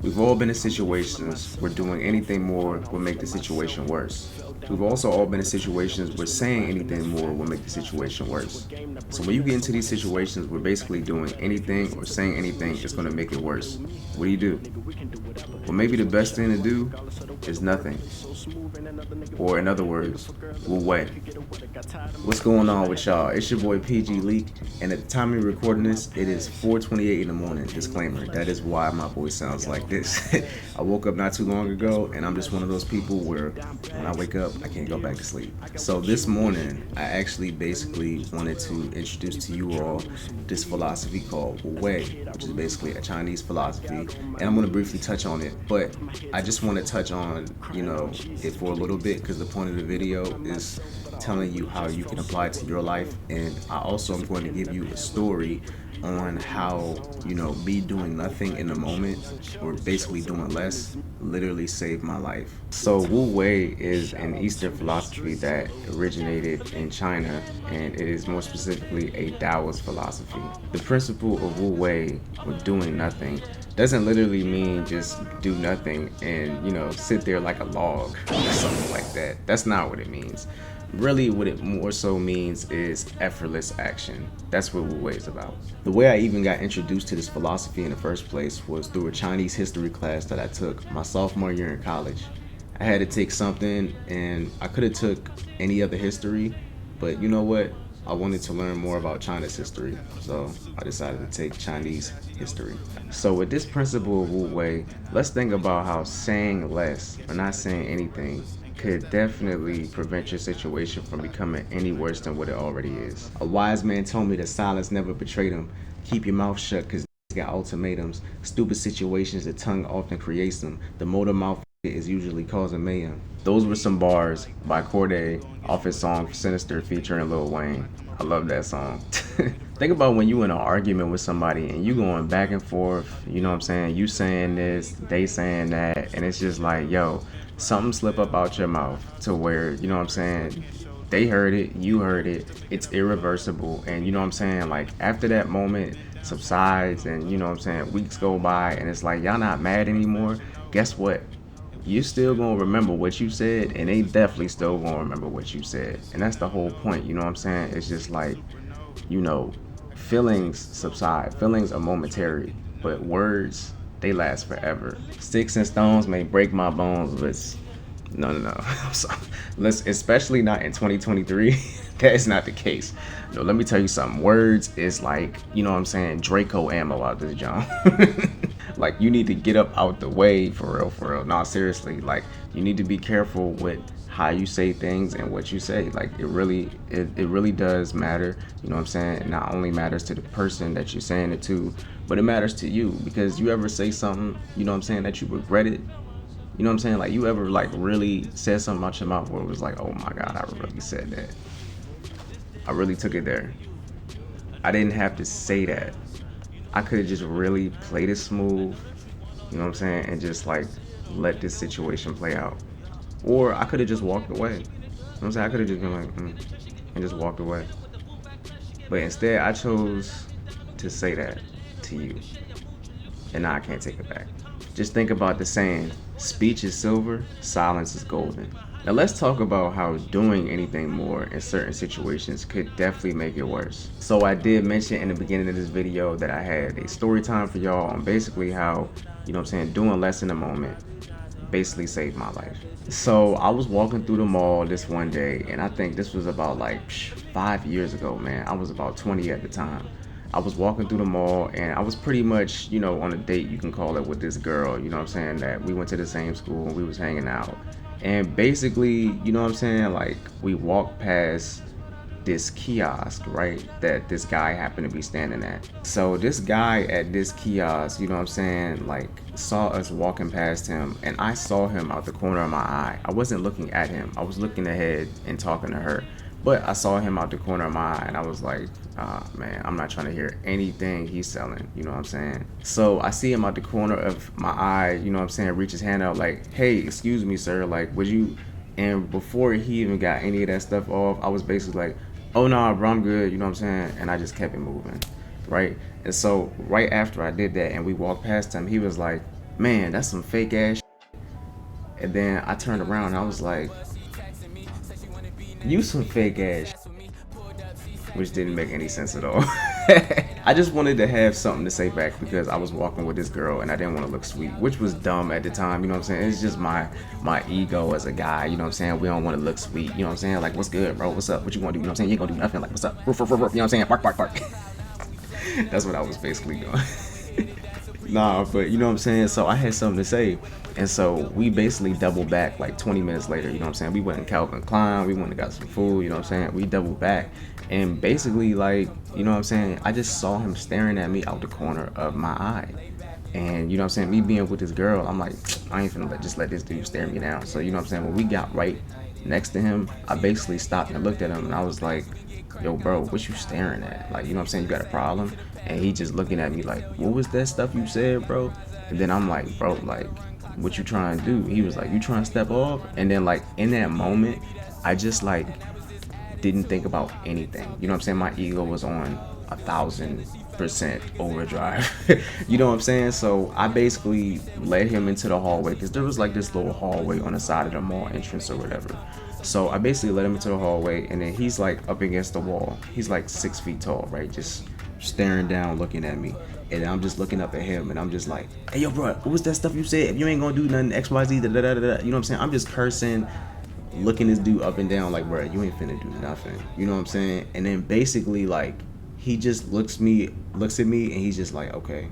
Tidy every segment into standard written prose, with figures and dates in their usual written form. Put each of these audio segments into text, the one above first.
We've all been in situations where doing anything more will make the situation worse. We've also all been in situations where saying anything more will make the situation worse. So when you get into these situations where basically doing anything or saying anything is going to make it worse, what do? Well, maybe the best thing to do is nothing. Or in other words, Wu Wei. What's going on with y'all? It's your boy PG Leak, and at the time of recording this, it is 4:28 in the morning. Disclaimer: that is why my voice sounds like this. I woke up not too long ago, and I'm just one of those people where when I wake up, I can't go back to sleep. So this morning, I actually basically wanted to introduce to you all this philosophy called Wu Wei, which is basically a Chinese philosophy, and I'm going to briefly touch on it. But I just want to touch on, it for a little bit because the point of the video is telling you how you can apply it to your life, and I also am going to give you a story on how me doing nothing in the moment, or basically doing less, literally saved my life. So Wu Wei is an Eastern philosophy that originated in China, and it is more specifically a Daoist philosophy. The principle of Wu Wei, or doing nothing, doesn't literally mean just do nothing and sit there like a log or something like that. That's not what it means. Really, what it more so means is effortless action. That's what Wu Wei is about. The way I even got introduced to this philosophy in the first place was through a Chinese history class that I took my sophomore year in college. I had to take something, and I could have took any other history, but you know what? I wanted to learn more about China's history, so I decided to take Chinese history. So with this principle of Wu Wei, let's think about how saying less or not saying anything could definitely prevent your situation from becoming any worse than what it already is. A wise man told me that silence never betrayed him. Keep your mouth shut because got ultimatums. Stupid situations, the tongue often creates them. The motor mouth is usually causing mayhem. Those were some bars by Corday off his song Sinister featuring Lil Wayne. I love that song. Think about when you in an argument with somebody and you going back and forth, you know what I'm saying? You saying this, they saying that, and it's just like, yo, something slip up out your mouth to where, you know what I'm saying? They heard it, you heard it, it's irreversible, and you know what I'm saying? Like, after that moment subsides and, you know what I'm saying, weeks go by and it's like, y'all not mad anymore, guess what? You still gonna remember what you said, and they definitely still gonna remember what you said. And that's the whole point, you know what I'm saying? It's just like, you know, feelings subside. Feelings are momentary, but words, they last forever. Sticks and stones may break my bones, but no. I'm sorry. Let's, especially not in 2023. That is not the case. No, let me tell you something. Words is like, you know what I'm saying, Draco ammo out this John. Like, you need to get up out the way, for real, for real. No, seriously, like, you need to be careful with how you say things and what you say. Like, it really does matter. You know what I'm saying? It not only matters to the person that you're saying it to, but it matters to you, because you ever say something, you know what I'm saying, that you regret it. You know what I'm saying? Like, you ever like really said something out your mouth where it was like, oh my God, I really said that. I really took it there. I didn't have to say that. I could have just really played it smooth, you know what I'm saying, and just like let this situation play out. Or I could have just walked away. You know what I'm saying? I could have just been like, and just walked away. But instead, I chose to say that to you. And now I can't take it back. Just think about the saying, speech is silver, silence is golden. Now let's talk about how doing anything more in certain situations could definitely make it worse. So I did mention in the beginning of this video that I had a story time for y'all on basically how, you know what I'm saying, doing less in the moment basically saved my life. So I was walking through the mall this one day, and I think this was about like 5 years ago, man. I was about 20 at the time. I was walking through the mall, and I was pretty much, on a date, you can call it, with this girl, you know what I'm saying, that we went to the same school and we was hanging out. And basically, you know what I'm saying, like, we walked past this kiosk, right, that this guy happened to be standing at. So this guy at this kiosk, you know what I'm saying, like, saw us walking past him, and I saw him out the corner of my eye. I wasn't looking at him, I was looking ahead and talking to her. But I saw him out the corner of my eye, and I was like, man, I'm not trying to hear anything he's selling, you know what I'm saying? So I see him out the corner of my eye, you know what I'm saying, reach his hand out like, hey, excuse me, sir, like, would you? And before he even got any of that stuff off, I was basically like, oh no, bro, I'm good, you know what I'm saying? And I just kept it moving, right? And so right after I did that and we walked past him, he was like, man, that's some fake ass. And then I turned around and I was like, you some fake ass. Which didn't make any sense at all. I just wanted to have something to say back because I was walking with this girl and I didn't want to look sweet, which was dumb at the time, you know what I'm saying? It's just my ego as a guy, you know what I'm saying? We don't want to look sweet, you know what I'm saying? Like, what's good, bro? What's up? What you want to do? You know what I'm saying? You ain't gonna do nothing. Like, what's up? Roof, roof, roof, roof. You know what I'm saying? Bark, bark, bark. That's what I was basically doing. Nah, but you know what I'm saying? So I had something to say. And so we basically doubled back like 20 minutes later, you know what I'm saying? We went in Calvin Klein, we went and got some food, you know what I'm saying? We doubled back. And basically, like, you know what I'm saying? I just saw him staring at me out the corner of my eye. And you know what I'm saying? Me being with this girl, I'm like, I ain't finna just let this dude stare me down. So you know what I'm saying? When we got right next to him, I basically stopped and looked at him and I was like, yo, bro, what you staring at? Like, you know what I'm saying? You got a problem? And he just looking at me like, what was that stuff you said, bro? And then I'm like, bro, like, what you trying to do? He was like, you trying to step off? And then like in that moment, I just like didn't think about anything. You know what I'm saying? My ego was on 1,000% overdrive. You know what I'm saying? So I basically led him into the hallway because there was like this little hallway on the side of the mall entrance or whatever. So I basically led him into the hallway and then he's like up against the wall. He's like 6 feet tall, right? Just staring down, looking at me. And I'm just looking up at him and I'm just like, hey, yo, bro, what was that stuff you said? If you ain't gonna do nothing, X, Y, Z, da, da, da, da. You know what I'm saying? I'm just cursing, looking this dude up and down like, bro, you ain't finna do nothing. You know what I'm saying? And then basically, like, he just looks at me and he's just like, okay.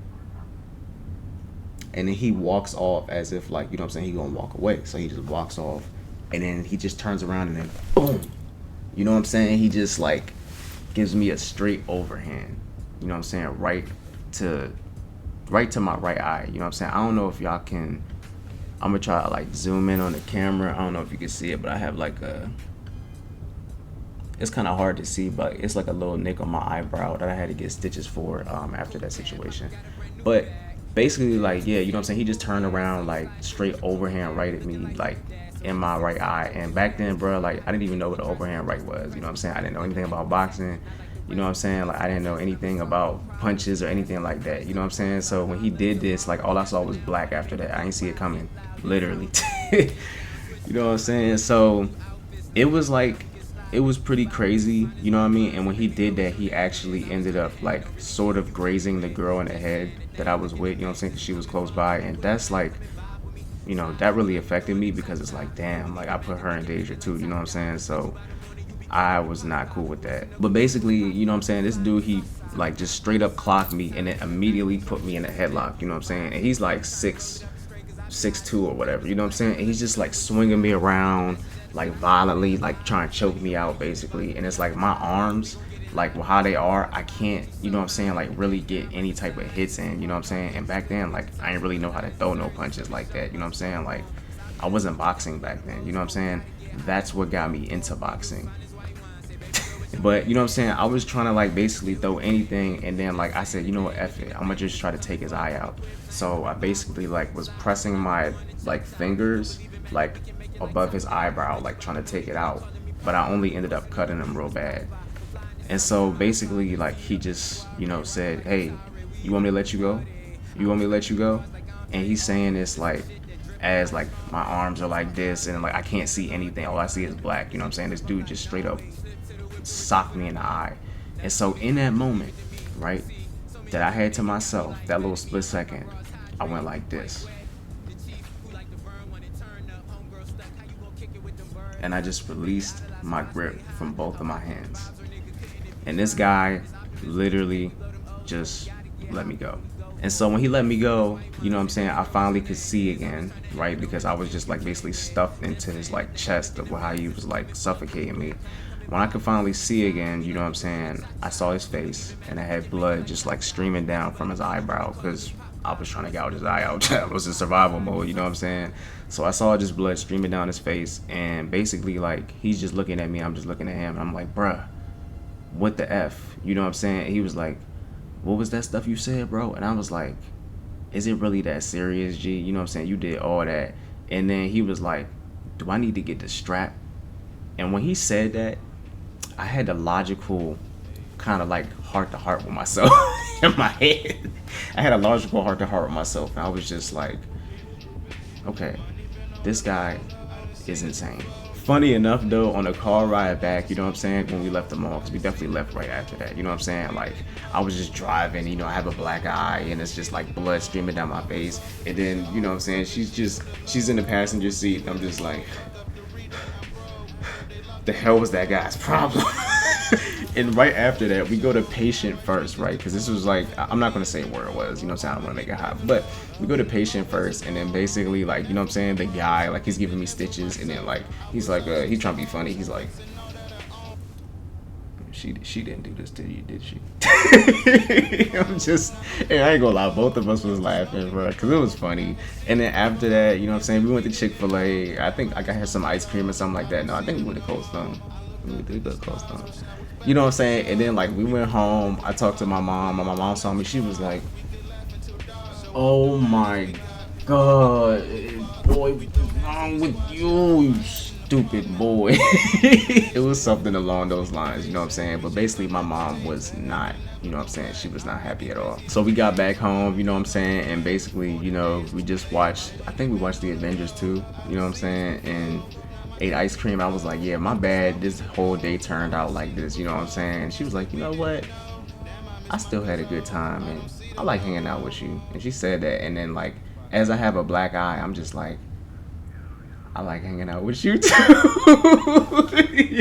And then he walks off as if like, you know what I'm saying, he gonna walk away. So he just walks off and then he just turns around and then boom. You know what I'm saying? He just like gives me a straight overhand. You know what I'm saying? Right to my right eye. You know what I'm saying? I don't know if y'all can, I'm gonna try to like zoom in on the camera. I don't know if you can see it, but I have like it's kind of hard to see, but it's like a little nick on my eyebrow that I had to get stitches for after that situation. But basically, like, yeah, you know what I'm saying? He just turned around like straight overhand right at me, like in my right eye. And back then, bro, like I didn't even know what the overhand right was. You know what I'm saying? I didn't know anything about boxing. You know what I'm saying? Like I didn't know anything about punches or anything like that. You know what I'm saying? So when he did this, like all I saw was black after that. I didn't see it coming, literally. You know what I'm saying? So it was like, it was pretty crazy, you know what I mean? And when he did that, he actually ended up like sort of grazing the girl in the head that I was with, you know what I'm saying? Because she was close by. And that's like, you know, that really affected me because it's like, damn, like I put her in danger too, you know what I'm saying? So I was not cool with that. But basically, you know what I'm saying, this dude, he like just straight up clocked me and then immediately put me in a headlock, you know what I'm saying? And he's like 6'2" or whatever, you know what I'm saying? And he's just like swinging me around like violently, like trying to choke me out basically. And it's like my arms, like how they are, I can't, you know what I'm saying, like really get any type of hits in, you know what I'm saying? And back then, like I didn't really know how to throw no punches like that, you know what I'm saying? Like I wasn't boxing back then, you know what I'm saying? That's what got me into boxing. But you know what I'm saying, I was trying to like basically throw anything, and then like I said, you know what, F it, I'm gonna just try to take his eye out. So I basically like was pressing my like fingers like above his eyebrow, like trying to take it out, but I only ended up cutting him real bad. And so basically like he just, you know, said, hey, you want me to let you go? You want me to let you go? And he's saying this like as like my arms are like this and like I can't see anything, all I see is black, you know what I'm saying? This dude just straight up socked me in the eye. And so in that moment, right, that I had to myself, that little split second, I went like this. And I just released my grip from both of my hands. And this guy literally just let me go. And so when he let me go, you know what I'm saying, I finally could see again, right? Because I was just like basically stuffed into his like chest of how he was like suffocating me. When I could finally see again, you know what I'm saying, I saw his face and I had blood just like streaming down from his eyebrow because I was trying to gouge his eye out. I was in survival mode, you know what I'm saying? So I saw just blood streaming down his face, and basically like he's just looking at me, I'm just looking at him, and I'm like, bruh, what the F? You know what I'm saying? He was like, what was that stuff you said, bro? And I was like, is it really that serious, G? You know what I'm saying? You did all that. And then he was like, do I need to get the strap? And when he said that, I had a logical kind of like heart-to-heart with myself in my head. I had a logical heart-to-heart with myself, and I was just like, okay, this guy is insane. Funny enough though, on the car ride back, you know what I'm saying, when we left the mall, because we definitely left right after that, you know what I'm saying, like, I was just driving, you know, I have a black eye, and it's just like blood streaming down my face, and then, you know what I'm saying, she's in the passenger seat, and I'm just like, the hell was that guy's problem? And right after that, we go to patient first, right? Because this was like, I'm not gonna say where it was, you know what I'm saying? I don't wanna make it hot, but we go to patient first, and then basically, like, you know what I'm saying? The guy, like, he's giving me stitches, and then, like, he's like, he's trying to be funny. He's like, she didn't do this to you, did she? I'm just, and I ain't gonna lie, both of us was laughing, bro, because it was funny. And then after that, you know what I'm saying? We went to Chick-fil-A. I think like, I had some ice cream or something like that. No, I think we went to Cold Stone. We go to Cold Stone. You know what I'm saying? And then like we went home. I talked to my mom. And my mom saw me. She was like, "Oh my God, boy, what's wrong with you, you stupid boy?" It was something along those lines. You know what I'm saying? But basically, my mom was not. You know what I'm saying? She was not happy at all. So we got back home. You know what I'm saying? And basically, you know, we just watched. I think we watched the Avengers too. You know what I'm saying? And ate ice cream. I was like, yeah, my bad. This whole day turned out like this. You know what I'm saying? And she was like, you know what? I still had a good time, and I like hanging out with you. And she said that. And then, like, as I have a black eye, I'm just like, I like hanging out with you too.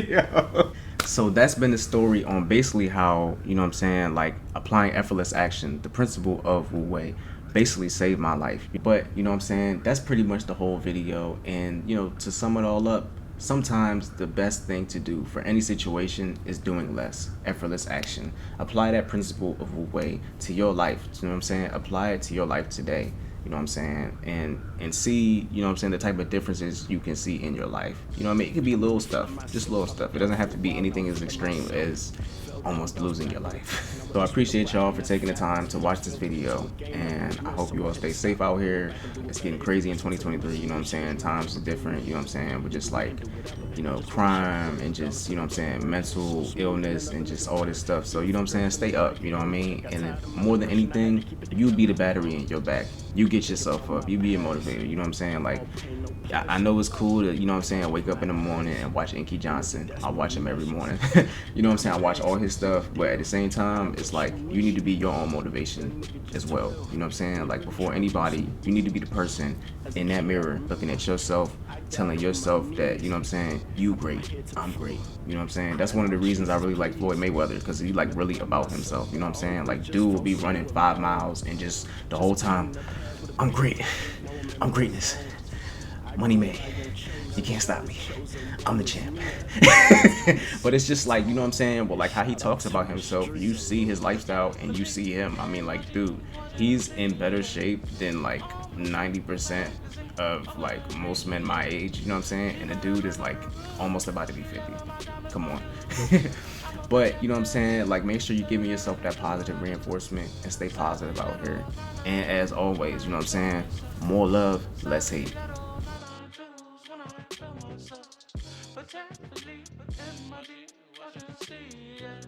Yeah. So that's been the story on basically how, you know what I'm saying, like applying effortless action, the principle of Wu Wei, basically saved my life. But, you know what I'm saying, that's pretty much the whole video. And, you know, to sum it all up, sometimes the best thing to do for any situation is doing less. Effortless action. Apply that principle of Wu Wei to your life. You know what I'm saying? Apply it to your life today. You know what I'm saying? And see, you know what I'm saying, the type of differences you can see in your life. You know what I mean? It could be little stuff, just little stuff. It doesn't have to be anything as extreme as almost losing your life. So I appreciate y'all for taking the time to watch this video, and I hope you all stay safe out here. It's getting crazy in 2023, you know what I'm saying? Times are different, you know what I'm saying? With just like, you know, crime and just, you know what I'm saying, mental illness and just all this stuff. So, you know what I'm saying? Stay up, you know what I mean? And more than anything, you be the battery in your back. You get yourself up. You be a motivator, you know what I'm saying? Like, I know it's cool to, you know what I'm saying, wake up in the morning and watch Inky Johnson. I watch him every morning. You know what I'm saying? I watch all his stuff, but at the same time, it's like you need to be your own motivation as well. You know what I'm saying? Like before anybody, you need to be the person in that mirror looking at yourself, telling yourself that, you know what I'm saying, you great, I'm great. You know what I'm saying? That's one of the reasons I really like Floyd Mayweather, because he like really about himself. You know what I'm saying? Like dude will be running 5 miles and just the whole time, I'm great, I'm greatness. Money made. You can't stop me. I'm the champ. But it's just like, you know what I'm saying? Well, like how he talks about himself, you see his lifestyle and you see him. I mean, like, dude, he's in better shape than like 90% of like most men my age, you know what I'm saying? And the dude is like almost about to be 50. Come on. But, you know what I'm saying? Like, make sure you're giving yourself that positive reinforcement and stay positive out here. And as always, you know what I'm saying? More love, less hate. But technically, within my deep, I can see it.